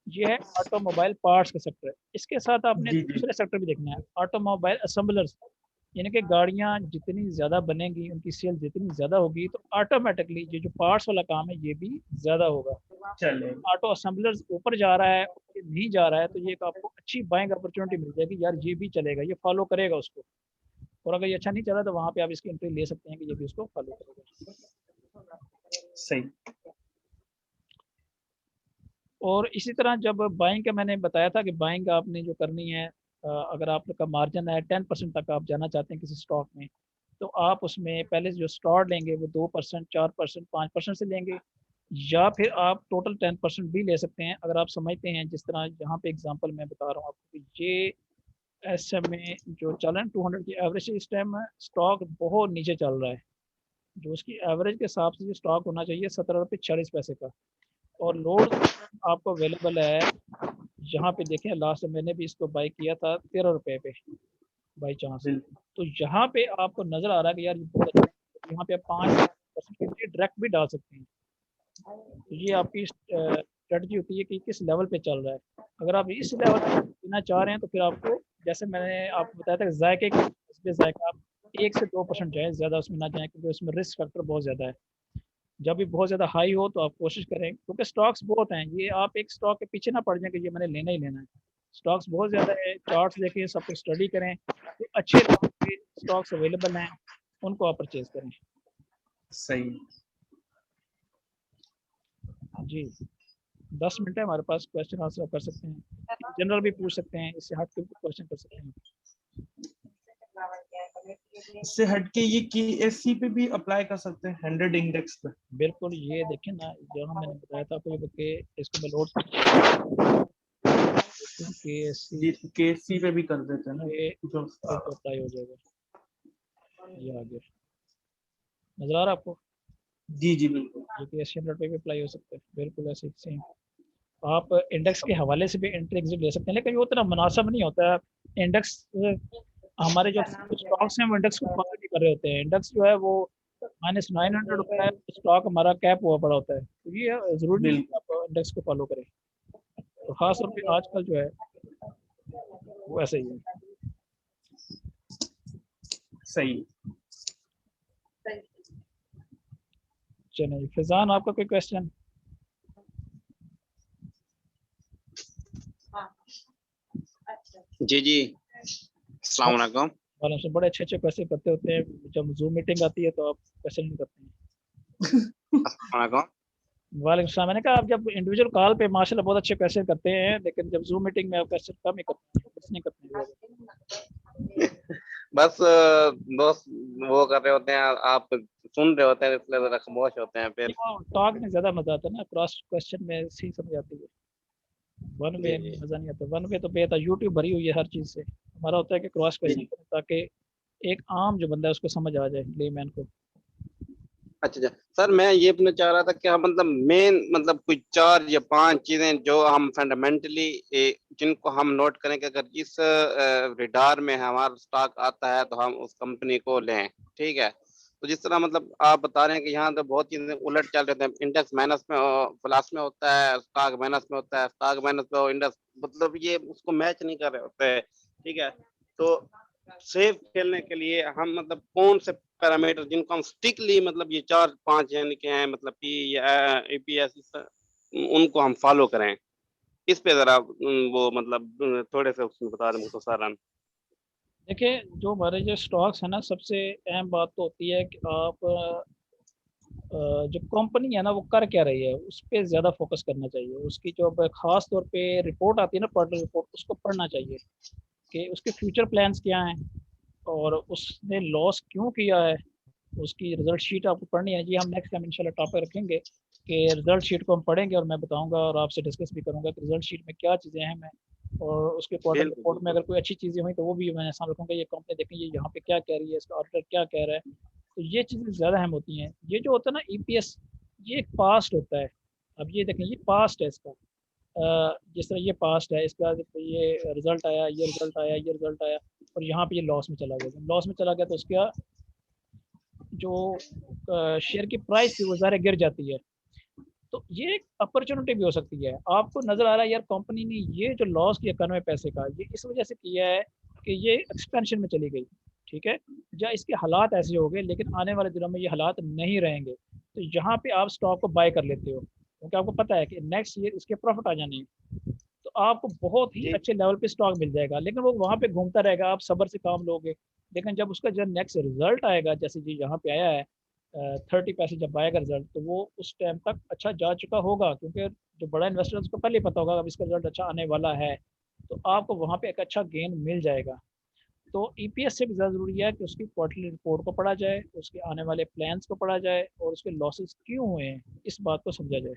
ये है ऑटोमोबाइल पार्ट्स का सेक्टर। इसके साथ आपने जी जी, दूसरे सेक्टर भी देखना है, ऑटोमोबाइल असेंबलर्स, यानी कि गाड़ियाँ जितनी ज़्यादा बनेंगी, उनकी सेल जितनी ज़्यादा होगी, तो ऑटोमेटिकली ये जो पार्ट्स वाला काम है ये भी ज़्यादा होगा। चले, ऑटो असेंबलर्स ऊपर जा रहा है, ये नहीं जा रहा है, तो ये एक आपको अच्छी बाइंग अपॉर्चुनिटी मिल जाएगी, यार ये भी चलेगा, ये फॉलो करेगा उसको। और अगर ये अच्छा नहीं चला तो वहाँ पे आप इसकी एंट्री ले सकते हैं कि ये भी उसको फॉलो करेगा। सही, और इसी तरह जब बाइंग का मैंने बताया था कि बाइंग आपने जो करनी है, अगर आपका मार्जिन है 10% तक आप जाना चाहते हैं किसी स्टॉक में, तो आप उसमें पहले जो स्टॉक लेंगे वो 2%, 4%, 5% से लेंगे, या फिर आप टोटल 10% भी ले सकते हैं। अगर आप समझते हैं, जिस तरह यहाँ पे एग्जांपल मैं बता रहा हूँ आपको कि ये एसएमए जो चल रहा है 200 की एवरेज से, इस टाइम स्टॉक बहुत नीचे चल रहा है, जो उसकी एवरेज के हिसाब से जो स्टॉक होना चाहिए 17 रुपये 40 पैसे का। और लोड आपको अवेलेबल है, यहाँ पे देखें लास्ट मैंने भी इसको बाई किया था 13 रुपये पे बाई चांस। बिल्कुल, तो यहाँ पे आपको नजर आ रहा है कि यार ये बहुत अच्छा है, तो यहाँ पे आप 5% के लिए डायरेक्ट भी डाल सकते हैं। तो ये आपकी स्ट्रेटजी होती है कि किस लेवल पे चल रहा है। अगर आप इस लेवल पे लेना चाह रहे हैं तो फिर आपको, जैसे मैंने आपको बताया था, जायके के इसलिए जायका आप 1 से 2% जाए, ज़्यादा उसमें ना जाए, क्योंकि उसमें रिस्क फैक्टर बहुत ज़्यादा है। जब भी बहुत ज़्यादा हाई हो तो आप कोशिश करें, क्योंकि स्टॉक्स बहुत हैं, ये आप एक स्टॉक के पीछे ना पड़ जाए कि ये मैंने लेना ही लेना है। स्टॉक्स बहुत ज़्यादा है, चार्ट्स देखें, सब कुछ स्टडी करें, तो अच्छे लेवल पे स्टॉक्स अवेलेबल हैं, उनको आप परचेज करें। सही। जी, 10 मिनट है हमारे पास, क्वेश्चन आंसर कर सकते हैं, जनरल भी पूछ सकते हैं, इससे हट के क्वेश्चन कर सकते हैं। इससे हटके ये KSC पे भी अप्लाई कर सकते हैं 100 इंडेक्स पे। बिल्कुल, ये देखिए ना, जहाँ मैंने बताया था आपको कि इसको मैं लोड KSC जी KSC पे भी कर देते हैं ना पे जो अप्लाई हो जाएगा। ये आ गया, नजर आ रहा है आपको? जी जी बिल्कुल। ये KSC पे भी अप्लाई हो सकता है, बिल्कुल ऐसे सेम। आप इंडेक्स के हवाले से भी एंट्री एग्जिट ले सकते हैं, लेकिन वो उतना मुनासिब नहीं होता है। इंडेक्स हमारे जो स्टॉक्स हैं वो इंडेक्स को फॉलो नहीं कर रहे होते हैं। इंडेक्स जो है वो -900 होता है, स्टॉक हमारा कैप हुआ पड़ा होता है, तो ये जरूरी नहीं है कि बिल्कुल आप इंडेक्स को फॉलो करें। तो खास तौर पे आजकल जो है वो ऐसे ही है। सही। चलिए फिजान, आपका कोई क्वेश्चन? जी जी, अस्सलाम वालेकुम। वालेकुम सलाम। बड़े अच्छे अच्छे क्वेश्चन करते होते हैं, जब जूम मीटिंग आती है तो आप क्वेश्चन नहीं करते हैं। अस्सलाम वालेकुम। वालेकुम सलाम। मैंने कहा आप जब इंडिविजुअल कॉल पे माशाल्लाह बहुत अच्छे क्वेश्चन करते हैं, लेकिन जब जूम मीटिंग में आप क्वेश्चन कम ही करते हैं, कुछ नहीं करते हैं। बस दोस्त वो कर रहे होते हैं, आप सुन रहे होते हैं, इसलिए जरा खामोश होते हैं फिर। टॉक में ज्यादा मजा आता है ना, क्रॉस क्वेश्चन में सही समझ आती है। वन वे जी में जी मजा नहीं आता। वन वे तो बेहतर, यूट्यूब भरी हुई है हर चीज से। हमारा होता है कि क्रॉस क्वेश्चन जी। करें ताकि एक आम जो बंदा है उसको समझ आ जाए, लेमैन को। अच्छा अच्छा सर, मैं ये पूछना चाह रहा था कि हम मतलब मेन मतलब कुछ 4 या 5 चीजें जो हम फंडामेंटली जिनको हम नोट करें कि अगर इस रिडार में हमारा स्टॉक आता है तो हम उस कंपनी को लें, ठीक है। तो जिस तरह मतलब आप बता रहे हैं कि यहाँ तो बहुत चीजें उलट चल रहे थे, इंडेक्स माइनस में प्लस में होता है, स्टॉक माइनस में होता है, स्टॉक माइनस में इंडेक्स, मतलब ये उसको मैच नहीं कर रहे होते, ठीक है। तो सेफ खेलने के लिए हम मतलब कौन से पैरामीटर जिनको हम स्ट्रिक्टली मतलब ये 4 5 यानी कि हैं मतलब पी या APS उनको हम फॉलो करें, इस पे जरा वो मतलब थोड़े से उसमें बता दें मुख्तसरन। देखिए, जो हमारे जो स्टॉक्स है ना, सबसे अहम बात तो होती है कि आप जो कंपनी है ना वो कर क्या रही है उस पर ज़्यादा फोकस करना चाहिए। उसकी जो अब खास तौर पे रिपोर्ट आती है ना, क्वार्टर रिपोर्ट, उसको पढ़ना चाहिए कि उसके फ्यूचर प्लान्स क्या हैं और उसने लॉस क्यों किया है। उसकी रिजल्ट शीट आपको पढ़नी है। जी, हम नेक्स्ट टाइम इंशाल्लाह टॉपिक रखेंगे कि रिजल्ट शीट को हम पढ़ेंगे और मैं बताऊंगा और आपसे डिस्कस भी करूंगा कि रिजल्ट शीट में क्या चीज़ें अहम हैं। और उसके क्वार्टर बिल्कुल रिपोर्ट में बिल्कुल। अगर कोई अच्छी चीज़ें हुई तो वो भी मैं सामने रखूंगा। ये कंपनी देखें, ये यहाँ पे क्या कह रही है, इसका ऑडिटर क्या कह रहा है। तो ये चीज़ें ज़्यादा अहम होती हैं। ये जो होता है ना EPS, ये एक पास्ट होता है। अब ये देखें, ये पास्ट है इसका। जिस तरह ये पास्ट है, इसका ये रिजल्ट आया, ये रिजल्ट आया, ये रिजल्ट आया, और यहाँ पे ये लॉस में चला गया। जब लॉस में चला गया तो उसका जो शेयर की प्राइस थी वो ज़्यादा गिर जाती है। तो ये एक अपॉर्चुनिटी भी हो सकती है। आपको नज़र आ रहा है यार कंपनी ने ये जो लॉस किया 91 पैसे का, ये इस वजह से किया है कि ये एक्सपेंशन में चली गई, ठीक है, या इसके हालात ऐसे हो गए, लेकिन आने वाले दिनों में ये हालात नहीं रहेंगे। तो यहाँ पे आप स्टॉक को बाय कर लेते हो क्योंकि आपको पता है कि नेक्स्ट ईयर इसके प्रॉफिट आ जाने हैं। तो आपको बहुत ही जी अच्छे लेवल पे स्टॉक मिल जाएगा, लेकिन वो वहाँ पे घूमता रहेगा, आप सब्र से काम लोगे। लेकिन जब उसका जब नेक्स्ट रिजल्ट आएगा, जैसे जी यहाँ पे आया है 30 पैसे जब आएगा रिजल्ट, तो वो उस टाइम तक अच्छा जा चुका होगा, क्योंकि जो बड़ा इन्वेस्टर है उसको पहले ही पता होगा अब इसका रिजल्ट अच्छा आने वाला है। तो आपको वहाँ पे एक अच्छा गेन मिल जाएगा। तो EPS से भी ज़्यादा ज़रूरी है कि उसकी क्वार्टरली रिपोर्ट को पढ़ा जाए, उसके आने वाले प्लान्स को पढ़ा जाए और उसके लॉसेस क्यों हुए हैं इस बात को समझा जाए।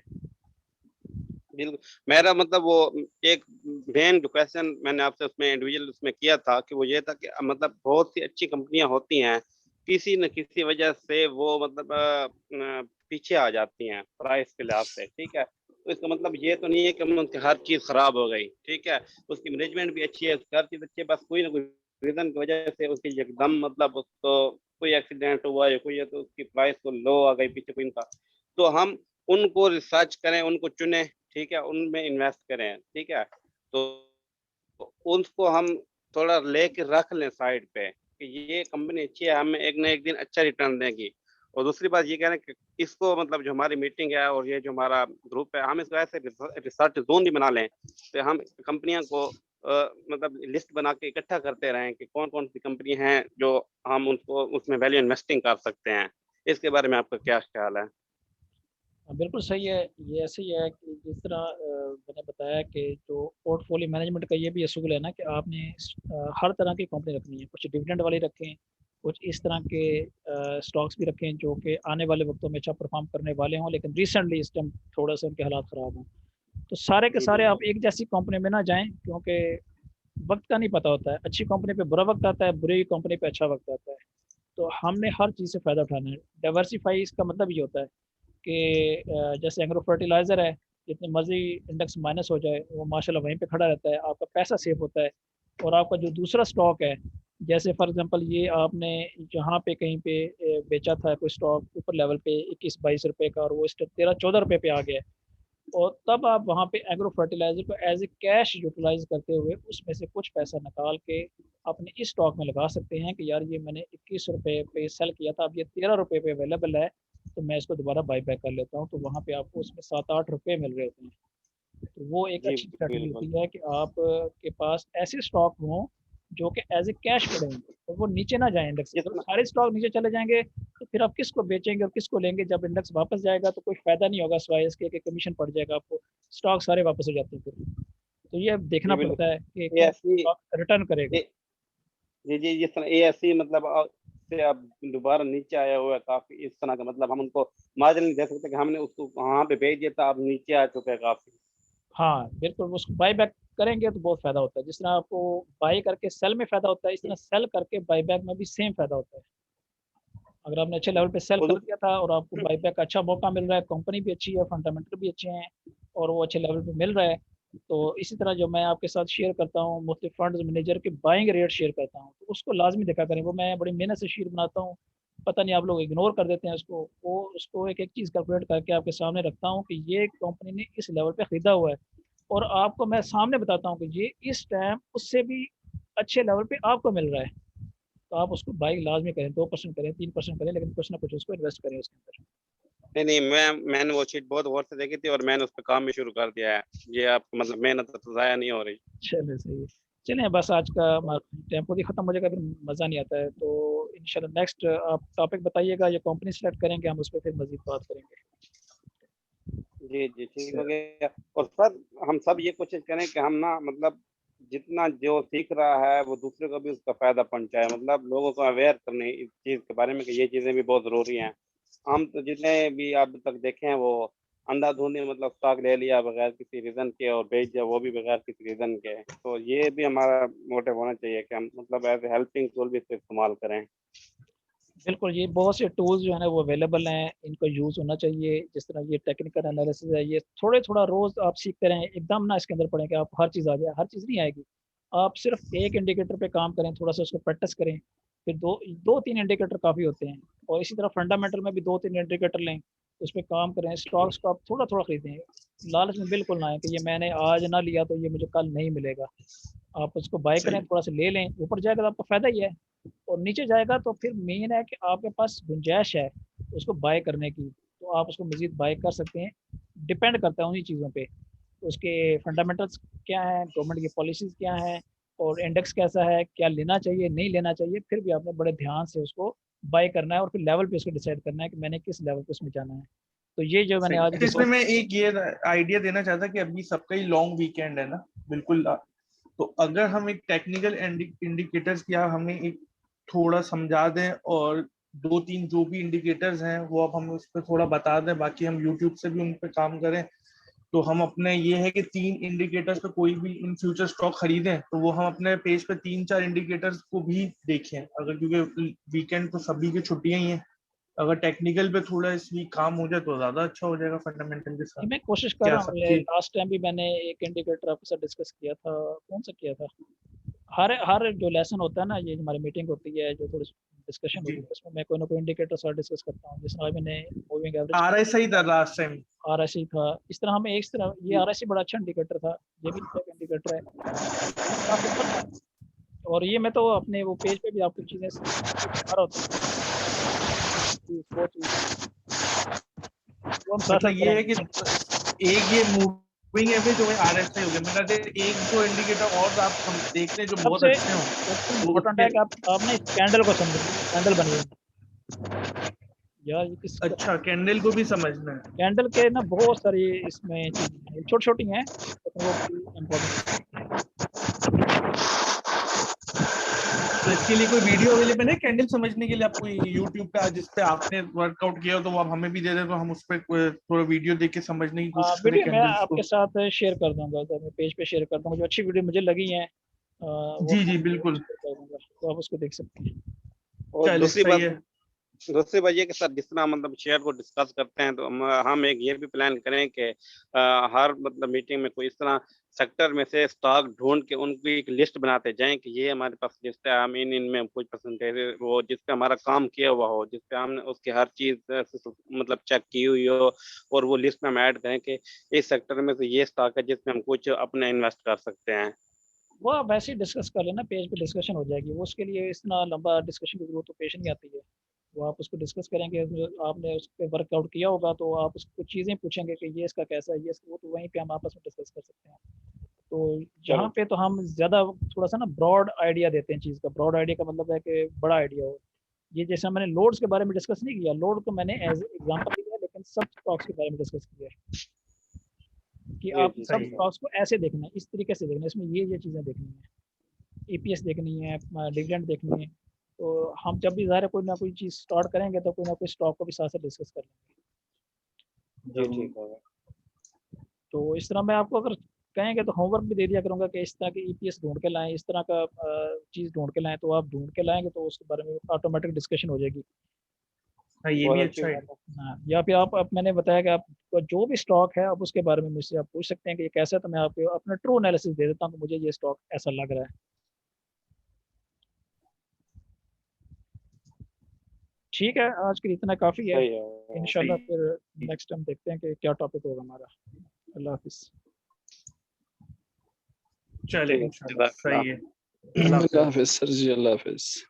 बिल्कुल। मेरा मतलब वो एक मेन जो क्वेश्चन मैंने आपसे उसमें इंडिविजुअल उसमें किया था कि वो ये था कि मतलब बहुत सी अच्छी कंपनियां होती हैं, किसी न किसी वजह से वो मतलब पीछे आ जाती हैं प्राइस के लिहाज से, ठीक है। तो इसका मतलब ये तो नहीं है कि उनकी हर चीज खराब हो गई, ठीक है। उसकी मैनेजमेंट भी अच्छी है, उसकी हर चीज अच्छी है, बस कोई ना कोई रीजन की वजह से उसकी एकदम मतलब उसको कोई एक्सीडेंट हुआ या कोई है तो उसकी प्राइस को लो आ गई पीछे कोई इनका। तो हम उनको रिसर्च करें, उनको चुने, ठीक है, उनमें इन्वेस्ट करें, ठीक है। तो उसको हम थोड़ा लेके रख लें साइड पे कि ये कंपनी अच्छी है, हमें एक ना एक दिन अच्छा रिटर्न देगी। और दूसरी बात ये कह रहे हैं कि इसको मतलब जो हमारी मीटिंग है और ये जो हमारा ग्रुप है, हम इसको ऐसे रिसर्च जोन भी बना लें तो हम कंपनियां को मतलब लिस्ट बना के इकट्ठा करते रहें कि कौन कौन सी कंपनी हैं जो हम उनको उसमें वैल्यू इन्वेस्टिंग कर सकते हैं। इसके बारे में आपका क्या ख्याल है? हाँ, बिल्कुल सही है। ये ऐसे ही है कि जिस तरह मैंने बताया कि जो पोर्टफोलियो मैनेजमेंट का ये भी असूल है ना कि आपने हर तरह की कंपनी रखनी है। कुछ डिविडेंड वाली रखें, कुछ इस तरह के स्टॉक्स भी रखें जो कि आने वाले वक्तों में अच्छा परफॉर्म करने वाले हों, लेकिन रिसेंटली इस टाइम थोड़ा सा उनके हालात ख़राब हों। तो सारे के जी सारे आप बिल्कुल। एक जैसी कंपनी में ना जाएं, क्योंकि वक्त का नहीं पता होता है। अच्छी कंपनी पे बुरा वक्त आता है, बुरी कंपनी पे अच्छा वक्त आता है। तो हमने हर चीज़ से फ़ायदा उठाना है। डाइवर्सिफाई इसका मतलब ये होता है कि जैसे एग्रो फर्टिलाइज़र है, जितनी मर्जी इंडेक्स माइनस हो जाए वो माशाल्लाह वहीं पे खड़ा रहता है, आपका पैसा सेफ होता है। और आपका जो दूसरा स्टॉक है, जैसे फॉर एग्जांपल ये आपने जहाँ पे कहीं पे बेचा था कोई स्टॉक ऊपर लेवल पे 21-22 रुपए का, और वो इस 13-14 रुपए पे आ गया है, और तब आप वहाँ पे एग्रो फर्टिलाइजर को एज ए कैश यूटिलाइज करते हुए उसमें से कुछ पैसा निकाल के अपने इस स्टॉक में लगा सकते हैं कि यार ये मैंने 21 रुपए पे सेल किया था, अब ये 13 रुपए पे अवेलेबल है, तो मैं इसको दोबारा बाई बैक कर लेता हूँ। तो वहाँ पे आपको उसमें 7-8 रुपए मिल रहे होते हैं। तो वो एक जी अच्छी स्ट्रेटजी बिल्कुल। होती है कि आप के पास ऐसे स्टॉक हों जो कि एज ए कैश पड़े हों, और वो नीचे ना जाए इंडेक्स। अगर जितना सारे स्टॉक नीचे चले जाएंगे तो फिर आप किसको बेचेंगे और किसको लेंगे? जब इंडेक्स वापस जाएगा तो कोई फायदा नहीं होगा, सिवाय इसके कि कमीशन पड़ जाएगा आपको, स्टॉक सारे वापस हो जाते हैं फिर। तो ये अब जी देखना पड़ता बिल्कुल। है कि ये कौन ऐसी स्टॉक रिटर्न करेगा। ये जी, जी, जिस तरह ये ऐसी मतलब से अब दोबारा नीचे आया हुआ है काफ़ी, इस तरह का मतलब हम उनको मार्जिन नहीं दे सकते कि हमने उसको वहाँ पे बेच दिया था, अब नीचे आ चुका है काफ़ी। हाँ बिल्कुल, उसको बाई बैक करेंगे तो बहुत फायदा होता है। जिस तरह आपको बाई करके सेल में फायदा होता है, इस तरह सेल करके बाई बैक में भी सेम फायदा होता है। अगर आपने अच्छे लेवल पे सेल और कर दिया था और आपको बाईबैक का अच्छा मौका मिल रहा है, कंपनी भी अच्छी है, फंडामेंटल भी अच्छे हैं, और वो अच्छे लेवल पे मिल रहा है, तो इसी तरह जो मैं आपके साथ शेयर करता हूँ मुख्तलिफ फंड्स मैनेजर के बाइंग रेट शेयर करता हूँ, तो उसको लाजमी देखा करें। वो मैं बड़ी मेहनत से शेयर बनाता हूँ, पता नहीं आप लोग इग्नोर कर देते हैं उसको। वो उसको एक एक चीज़ कैलकुलेट करके आपके सामने रखता हूँ कि ये कंपनी ने इस लेवल पे ख़रीदा हुआ है, और आपको मैं सामने बताता हूँ कि ये इस टाइम उससे भी अच्छे लेवल पे आपको मिल रहा है। तो आप उसको बाई लाजमी करें, 2% करें, 3% करें, लेकिन कुछ ना कुछ उसको इन्वेस्ट करें उसके अंदर। नहीं, नहीं, मैंने वो शीट बहुत गौर से देखी थी और मैंने उस पे काम भी शुरू कर दिया है। ये आपको मतलब मेहनत तो ज़ाया नहीं हो रही। चलिए सही है। चलिए बस आज का टेम्पो ही ख़त्म हो जाएगा, फिर मज़ा नहीं आता है। तो इंशाल्लाह नेक्स्ट आप टॉपिक बताइएगा, या कंपनी सेलेक्ट करेंगे, हम उस पर फिर मज़ीद बात करेंगे। जी, जी, ठीक हो गया। और सर हम सब ये कोशिश करें कि हम ना मतलब जितना जो सीख रहा है वो दूसरे को भी उसका फ़ायदा पहुँचाए, मतलब लोगों को अवेयर करने इस चीज़ के बारे में कि ये चीज़ें भी बहुत ज़रूरी हैं। हम तो जितने भी अब तक देखे हैं वो अंधाधुंधी मतलब स्टॉक ले लिया बगैर किसी रीज़न के और बेच दिया वो भी बगैर किसी रीज़न के। तो ये भी हमारा मोटिव होना चाहिए कि हम मतलब एज़ अ हेल्पिंग टूल भी इसको इस्तेमाल करें। बिल्कुल, ये बहुत से टूल्स जो है ना वो अवेलेबल हैं, इनको यूज़ होना चाहिए। जिस तरह ये टेक्निकल एनालिसिस है, ये थोड़ा-थोड़ा रोज़ आप सीखते रहें, एकदम ना इसके अंदर पड़ें कि आप हर चीज़ आ जाए, हर चीज़ नहीं आएगी। आप सिर्फ एक इंडिकेटर पे काम करें, थोड़ा-सा उसको प्रैक्टिस करें, फिर 2-3 इंडिकेटर काफ़ी होते हैं, और इसी तरह फंडामेंटल में भी 2-3 इंडिकेटर लें, उस पे काम करें। स्टॉक्स को आप थोड़ा-थोड़ा खरीदें, लालच में बिल्कुल ना आएँ कि ये मैंने आज ना लिया तो ये मुझे कल नहीं मिलेगा। आप उसको बाय करें, सही। थोड़ा-सा ले लें, ऊपर जाएगा तो आपका फ़ायदा ही है, और नीचे जाएगा तो फिर मेन है कि आपके पास गुंजाइश है उसको बाय करने की, तो आप उसको मज़ीद बाय कर सकते हैं। डिपेंड करता है उन्हीं चीज़ों पे, उसके फंडामेंटल्स क्या हैं, गवर्नमेंट की पॉलिसीज़ क्या हैं, और इंडेक्स कैसा है, क्या लेना चाहिए, नहीं लेना चाहिए। फिर भी आपने बड़े ध्यान से उसको बाय करना है, और फिर लेवल पे उसको डिसाइड करना है कि मैंने किस लेवल पे उसमें जाना है। तो ये जो मैंने सही। आज अच्छा, इसमें मैं एक ये आइडिया देना चाहता कि अभी सबका ही लॉन्ग वीकेंड है ना, बिल्कुल। तो अगर हम एक टेक्निकल इंडिकेटर्स या हमें एक थोड़ा समझा दें, और 2-3 जो भी इंडिकेटर्स हैं वो अब हम उस पर थोड़ा बता दें, बाकी हम यूट्यूब से भी उन पर काम करें, तो हम अपने ये है कि 3 इंडिकेटर्स पे कोई भी इन फ्यूचर स्टॉक खरीदें तो वो हम अपने पेज पे 3-4 इंडिकेटर्स को भी देखें, अगर क्योंकि वीकेंड तो सभी की छुट्टियां ही हैं। अगर टेक्निकल पे थोड़ा इस वीक काम हो जाए तो ज्यादा अच्छा हो जाएगा फंडामेंटल के साथ। ये मैं कोशिश कर क्या रहा हूँ। सबकी। लास्ट टाइम भी मैंने एक इंडिकेटर आपके साथ डिस्कस किया था, कौन सा किया था? हर हर जो लेसन होता है ना, ये हमारी मीटिंग होती है, जो थोड़ी डिस्कशन जी, होती है, उसमें मैं कोई ना कोई इंडिकेटर साथ डिस्कस करता हूँ। जैसे आज मैंने मूविंग एवरेज का RSI था लास्ट टाइम। RSI था। इस तरह हमें एक तरह ये जी। RSI बड़ा अच्छा इंडिकेटर था, ये भी अच्छा इंडिकेटर है। इस तरह आपको पढ़ना है, और ये मैं तो अपने वो पेज पे भी आपको चीज़ें दिखा रहा होता हूँ, वो चीज़ वो हम साथ मतलब साथ ये है कि करेंगे। एक ये मूविंग एवरेज हो गया, RSI हो गया, मेरा एक दो इंडिकेटर और आप हम देख लें जो बहुत सबसे अच्छे हों सबसे तो इम्पोर्टेंट उसके। है कि आपने इस कैंडल को समझें, कैंडल बनी हुई है यार, ये किस अच्छा, कैंडल को भी समझना है। कैंडल के ना बहुत सारी इसमें चीज़ें हैं, छोटी छोटी हैं, लेकिन वो बड़ी इम्पोर्टेंट। तो इसके लिए कोई वीडियो अवेलेबल है कैंडल समझने के लिए? आपको यूट्यूब पे जिस पे आपने वर्कआउट किया हो तो वो आप हमें भी दे दें तो हम उस पर थोड़ा वीडियो देख के समझने की कोशिश करें वीडियो मैं कैंडल्स को। आपके साथ शेयर कर दूंगा, तो मैं पेज पे शेयर कर दूंगा, जो अच्छी वीडियो मुझे लगी है वो जी जी बिल्कुल, शेयर कर दूंगा, तो आप उसको देख सकते हैं। और चलिए दूसरी सही बात, है। दूसरी बात ये कि सर जिस तरह मतलब शेयर को डिस्कस करते हैं तो हम एक ये भी प्लान करें कि हर मतलब मीटिंग में कोई इस तरह सेक्टर में से स्टॉक ढूंढ के उनकी एक लिस्ट बनाते जाएं कि ये हमारे पास लिस्ट है, हम इनमें कुछ परसेंटेज वो जिस पे हमारा काम किया हुआ हो, जिस पे हमने उसकी हर चीज मतलब चेक की हुई हो, और वो लिस्ट में हम ऐड करें कि इस सेक्टर में से ये स्टॉक है जिसमें हम कुछ अपने इन्वेस्ट कर सकते हैं। वो आप वैसे ही डिस्कस कर लेना, पेज पे डिस्कशन हो जाएगी, वो उसके लिए इतना लंबा डिस्कशन की जरूरत तो पेश नहीं आती है। वो आप उसको डिस्कस करेंगे, आपने उस पर वर्कआउट किया होगा तो आप उसको कुछ चीज़ें पूछेंगे कि ये इसका कैसा है, ये इसका, वो तो वहीं पे हम आपस में डिस्कस कर सकते हैं। तो चलो यहाँ पे तो हम ज़्यादा थोड़ा सा ना ब्रॉड आइडिया देते हैं चीज़ का। ब्रॉड आइडिया का मतलब है कि बड़ा आइडिया हो। ये जैसे मैंने लोड्स के बारे में डिस्कस नहीं किया, लोड को मैंने एज एग्जाम्पल दिया, लेकिन सब स्टॉक्स के बारे में डिस्कस किया है कि जी आप जी सब सही सर। है। स्टॉक्स को ऐसे देखना है, इस तरीके से देखना है, इसमें ये चीज़ें देखनी है, ईपीएस देखनी है, डिविडेंड देखनी है। तो हम जब भी ज़ाहिर है कोई ना कोई चीज़ स्टार्ट करेंगे तो कोई ना कोई स्टॉक को भी साथ साथ डिस्कस कर लेंगे। जी ठीक है। तो इस तरह मैं आपको अगर कहेंगे तो होमवर्क भी दे दिया करूंगा कि इस तरह के ईपीएस ढूंढ के लाएं, इस तरह का चीज़ ढूंढ के लाएं, तो आप ढूंढ के लाएंगे तो उसके बारे में ऑटोमेटिक डिस्कशन हो जाएगी। हाँ ये बहुत भी अच्छी अच्छा है। बात है। हाँ, या फिर आप मैंने बताया कि आप जो भी स्टॉक है आप उसके बारे में मुझसे आप पूछ सकते हैं कि ये कैसा है, तो मैं आपको अपना ट्रू एनालिसिस दे देता हूँ कि मुझे ये स्टॉक ऐसा लग रहा है। ठीक है, आज के लिए इतना काफ़ी है। सही है। इंशाल्लाह फिर नेक्स्ट टाइम देखते हैं कि क्या टॉपिक होगा हमारा। अल्लाह हाफिज़। चले ठीक है, इंशाल्लाह जज़ाकल्लाह। सही है। अल्लाह अल्लाह हाफिज़। हाफिज सर जी, अल्लाह हाफिज।